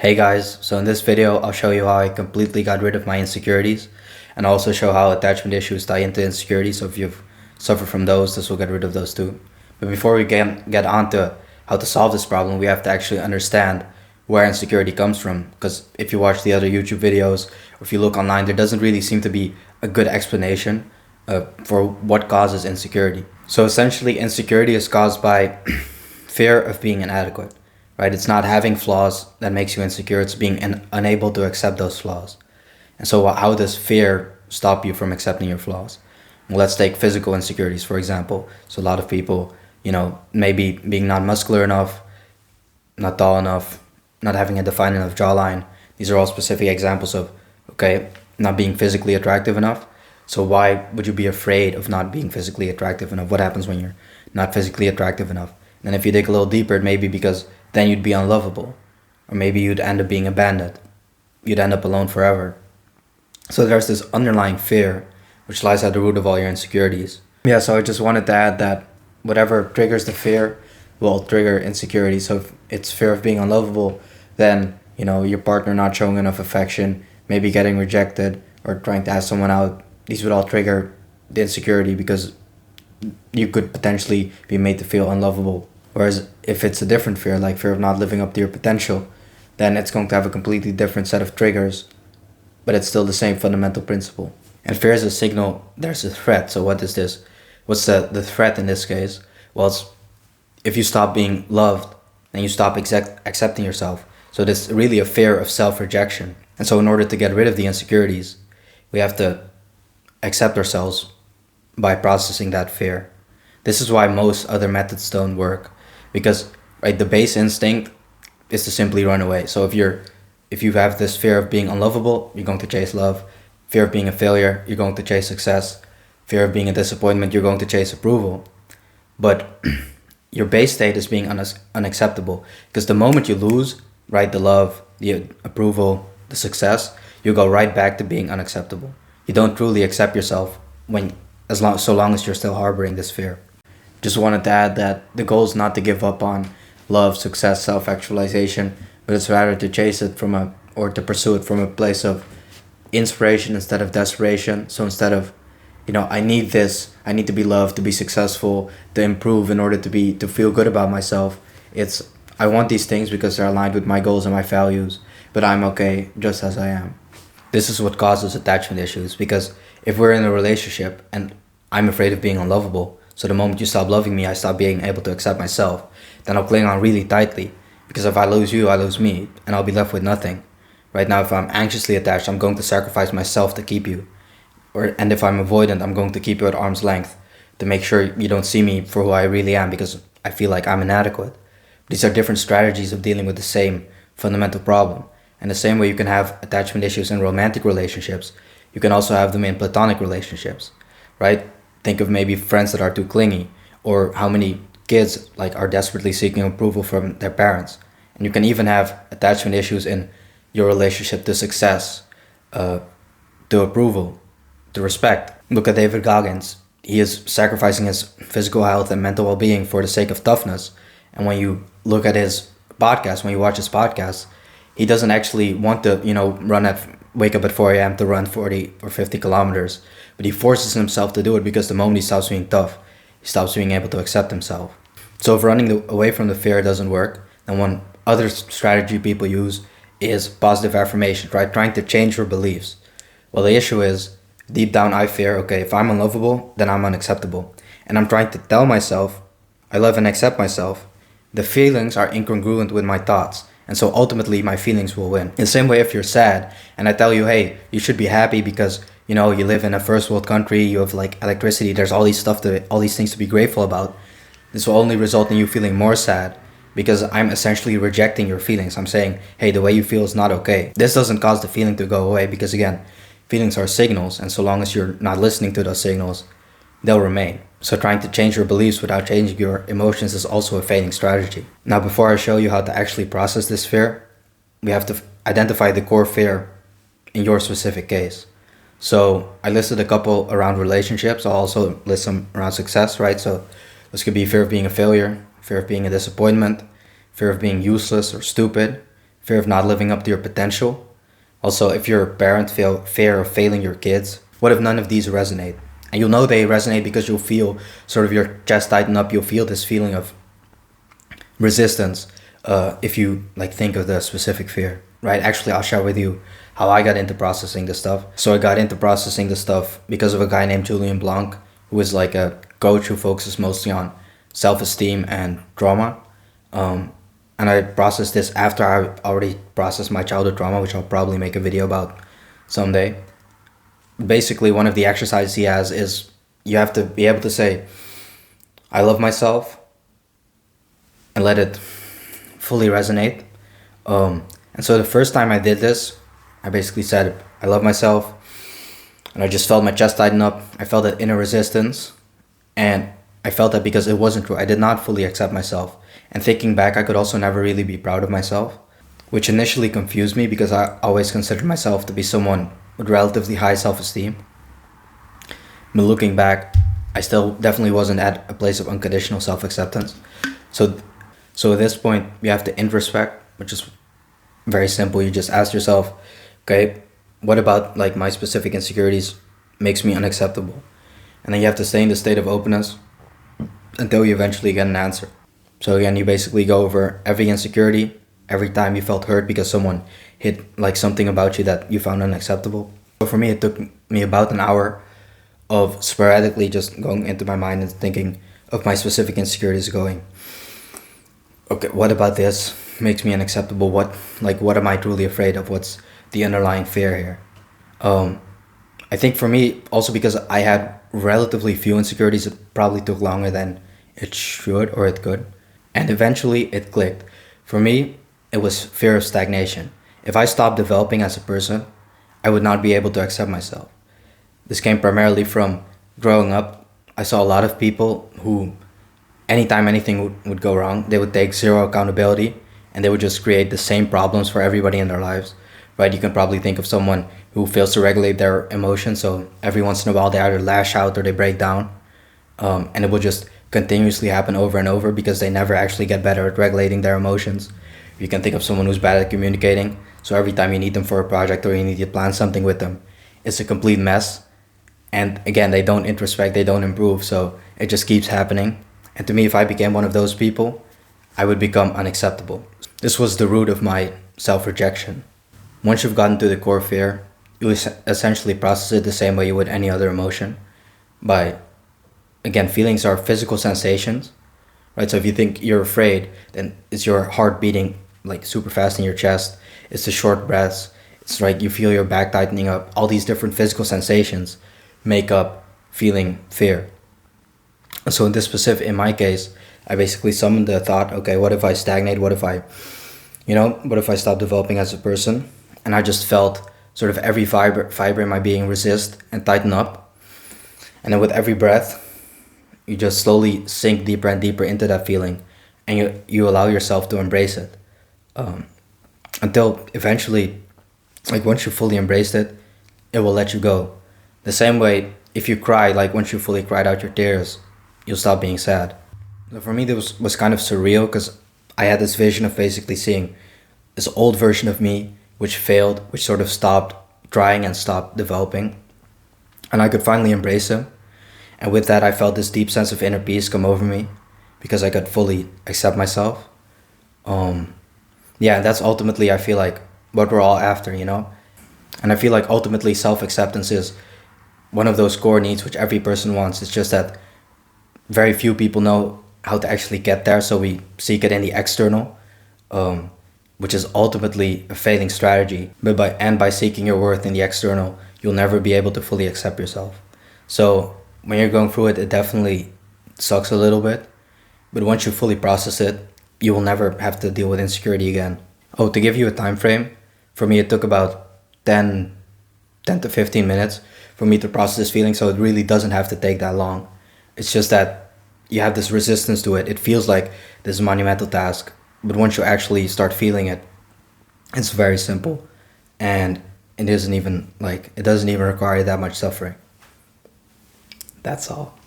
Hey guys, so in this video I'll show you how I completely got rid of my insecurities and also show how attachment issues tie into insecurities. So if you've suffered from those, this will get rid of those too. But before we get on to how to solve this problem, we have to actually understand where insecurity comes from, because if you watch the other YouTube videos or if you look online, there doesn't really seem to be a good explanation for what causes insecurity. So essentially insecurity is caused by fear of being inadequate. Right? It's not having flaws that makes you insecure. It's being unable to accept those flaws. And so how does fear stop you from accepting your flaws? Well, let's take physical insecurities, for example. So a lot of people, maybe being not muscular enough, not tall enough, not having a defined enough jawline. These are all specific examples of, not being physically attractive enough. So why would you be afraid of not being physically attractive enough? What happens when you're not physically attractive enough? And if you dig a little deeper, it may be because then you'd be unlovable. Or maybe you'd end up being abandoned. You'd end up alone forever. So there's this underlying fear, which lies at the root of all your insecurities. Yeah, so I just wanted to add that whatever triggers the fear will trigger insecurity. So if it's fear of being unlovable, then, your partner not showing enough affection, maybe getting rejected, or trying to ask someone out, these would all trigger the insecurity because you could potentially be made to feel unlovable. Whereas if it's a different fear, like fear of not living up to your potential, then it's going to have a completely different set of triggers, but it's still the same fundamental principle. And fear is a signal there's a threat. So what is this? What's the threat in this case? Well, it's if you stop being loved, then you stop accepting yourself. So this is really a fear of self-rejection. And so in order to get rid of the insecurities, we have to accept ourselves by processing that fear. This is why most other methods don't work. Because the base instinct is to simply run away. So if you have this fear of being unlovable, you're going to chase love. Fear of being a failure, you're going to chase success. Fear of being a disappointment, you're going to chase approval. But your base state is being unacceptable. Because the moment you lose, the love, the approval, the success, you go right back to being unacceptable. You don't truly accept yourself so long as you're still harboring this fear. Just wanted to add that the goal is not to give up on love, success, self-actualization, but it's rather to chase it or to pursue it from a place of inspiration instead of desperation. So instead of, I need this, I need to be loved, to be successful, to improve in order to feel good about myself. It's, I want these things because they're aligned with my goals and my values, but I'm okay just as I am. This is what causes attachment issues, because if we're in a relationship and I'm afraid of being unlovable, so the moment you stop loving me, I stop being able to accept myself, then I'll cling on really tightly, because if I lose you, I lose me, and I'll be left with nothing. Right now, if I'm anxiously attached, I'm going to sacrifice myself to keep you. And if I'm avoidant, I'm going to keep you at arm's length to make sure you don't see me for who I really am, because I feel like I'm inadequate. These are different strategies of dealing with the same fundamental problem. And the same way you can have attachment issues in romantic relationships, you can also have them in platonic relationships, right? Think of maybe friends that are too clingy, or how many kids are desperately seeking approval from their parents. And you can even have attachment issues in your relationship to success, to approval, to respect. Look at David Goggins. He is sacrificing his physical health and mental well-being for the sake of toughness. And when you look at his podcast, when you watch his podcast, he doesn't actually want to, wake up at 4 a.m. to run 40 or 50 kilometers. But he forces himself to do it because the moment he stops being tough, he stops being able to accept himself. So if running away from the fear doesn't work, then one other strategy people use is positive affirmation, right? Trying to change your beliefs. Well, the issue is, deep down I fear, if I'm unlovable, then I'm unacceptable. And I'm trying to tell myself, I love and accept myself. The feelings are incongruent with my thoughts. And so ultimately my feelings will win. In the same way, if you're sad and I tell you, hey, you should be happy because, you live in a first world country, you have electricity, there's all these things to be grateful about. This will only result in you feeling more sad because I'm essentially rejecting your feelings. I'm saying, hey, the way you feel is not okay. This doesn't cause the feeling to go away because, again, feelings are signals, and so long as you're not listening to those signals, they'll remain. So trying to change your beliefs without changing your emotions is also a failing strategy. Now, before I show you how to actually process this fear, we have to identify the core fear in your specific case. So I listed a couple around relationships. I'll also list some around success, right? So this could be fear of being a failure, fear of being a disappointment, fear of being useless or stupid, fear of not living up to your potential. Also, if you're a parent, fear of failing your kids. What if none of these resonate? And you'll know they resonate because you'll feel sort of your chest tighten up. You'll feel this feeling of resistance if you like think of the specific fear, right? Actually, I'll share with you how I got into processing this stuff. So I got into processing this stuff because of a guy named Julian Blanc, who is like a coach who focuses mostly on self-esteem and trauma. And I processed this after I already processed my childhood trauma, which I'll probably make a video about someday. Basically, one of the exercises he has is you have to be able to say, I love myself, and let it fully resonate. And so the first time I did this, I basically said, I love myself, and I just felt my chest tighten up. I felt that inner resistance, and I felt that because it wasn't true. I did not fully accept myself. And thinking back, I could also never really be proud of myself, which initially confused me because I always considered myself to be someone with relatively high self-esteem. But looking back, I still definitely wasn't at a place of unconditional self-acceptance. So at this point, you have to introspect, which is very simple. You just ask yourself, okay, what about like my specific insecurities makes me unacceptable? And then you have to stay in the state of openness until you eventually get an answer. So again, you basically go over every insecurity, every time you felt hurt because someone hit like something about you that you found unacceptable. So for me, it took me about an hour of sporadically just going into my mind and thinking of my specific insecurities, going, okay, what about this makes me unacceptable? What am I truly afraid of? What's the underlying fear here? I think for me, also because I had relatively few insecurities, it probably took longer than it should or it could. And eventually it clicked. For me, it was fear of stagnation. If I stopped developing as a person, I would not be able to accept myself. This came primarily from growing up. I saw a lot of people who, anytime anything would go wrong, they would take zero accountability and they would just create the same problems for everybody in their lives, right? You can probably think of someone who fails to regulate their emotions. So every once in a while they either lash out or they break down. And it will just continuously happen over and over because they never actually get better at regulating their emotions. You can think of someone who's bad at communicating. So every time you need them for a project or you need to plan something with them, it's a complete mess. And again, they don't introspect, they don't improve. So it just keeps happening. And to me, if I became one of those people, I would become unacceptable. This was the root of my self-rejection. Once you've gotten to the core fear, you essentially process it the same way you would any other emotion. Again, feelings are physical sensations, right? So if you think you're afraid, then it's your heart beating like super fast in your chest. It's the short breaths. It's like you feel your back tightening up. All these different physical sensations make up feeling fear. So in my case, I basically summoned the thought, okay, what if I stagnate? What if I stop developing as a person? And I just felt sort of every fiber in my being resist and tighten up. And then with every breath, you just slowly sink deeper and deeper into that feeling, and you allow yourself to embrace it, until eventually, like once you fully embraced it, it will let you go. The same way, if you cry, like once you fully cried out your tears, you'll stop being sad. So for me, this was kind of surreal because I had this vision of basically seeing this old version of me, which failed, which sort of stopped trying and stopped developing, and I could finally embrace him. And with that, I felt this deep sense of inner peace come over me because I could fully accept myself. That's ultimately, I feel like, what we're all after, And I feel like ultimately self-acceptance is one of those core needs which every person wants. It's just that very few people know how to actually get there, so we seek it in the external, which is ultimately a failing strategy. But by seeking your worth in the external, you'll never be able to fully accept yourself. So when you're going through it, it definitely sucks a little bit. But once you fully process it, you will never have to deal with insecurity again. Oh, to give you a time frame, for me it took about 10 to 15 minutes for me to process this feeling, so it really doesn't have to take that long. It's just that you have this resistance to it. It feels like this monumental task, but once you actually start feeling it, it's very simple, and it doesn't even require that much suffering. That's all.